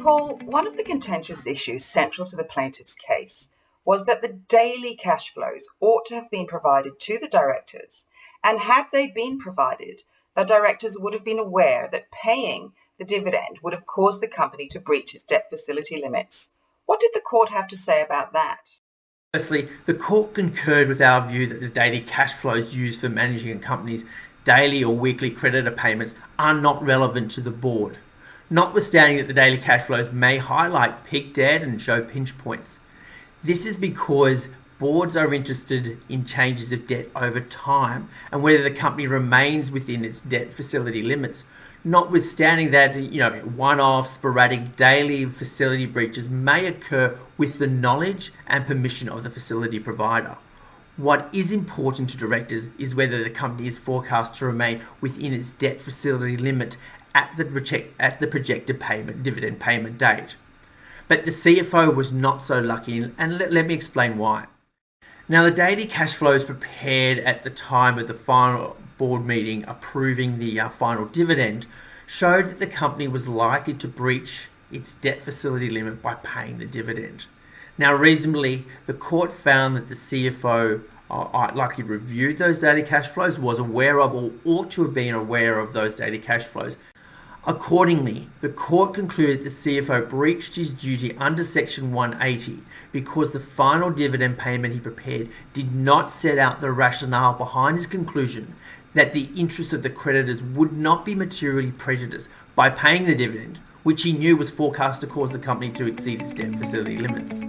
Paul, one of the contentious issues central to the plaintiff's case was that the daily cash flows ought to have been provided to the directors, and had they been provided, the directors would have been aware that paying the dividend would have caused the company to breach its debt facility limits. What did the court have to say about that? Firstly, the court concurred with our view that the daily cash flows used for managing a company's daily or weekly creditor payments are not relevant to the board, notwithstanding that the daily cash flows may highlight peak debt and show pinch points. This is because boards are interested in changes of debt over time and whether the company remains within its debt facility limits, notwithstanding that one-off sporadic daily facility breaches may occur with the knowledge and permission of the facility provider. What is important to directors is whether the company is forecast to remain within its debt facility limit at the projected dividend payment date. But the CFO was not so lucky, and let me explain why. Now, the daily cash flows prepared at the time of the final board meeting approving the final dividend showed that the company was likely to breach its debt facility limit by paying the dividend. Now, reasonably, the court found that the CFO likely reviewed those daily cash flows, was aware of or ought to have been aware of those daily cash flows. Accordingly, the court concluded the CFO breached his duty under Section 180 because the final dividend payment he prepared did not set out the rationale behind his conclusion that the interests of the creditors would not be materially prejudiced by paying the dividend, which he knew was forecast to cause the company to exceed its debt facility limits.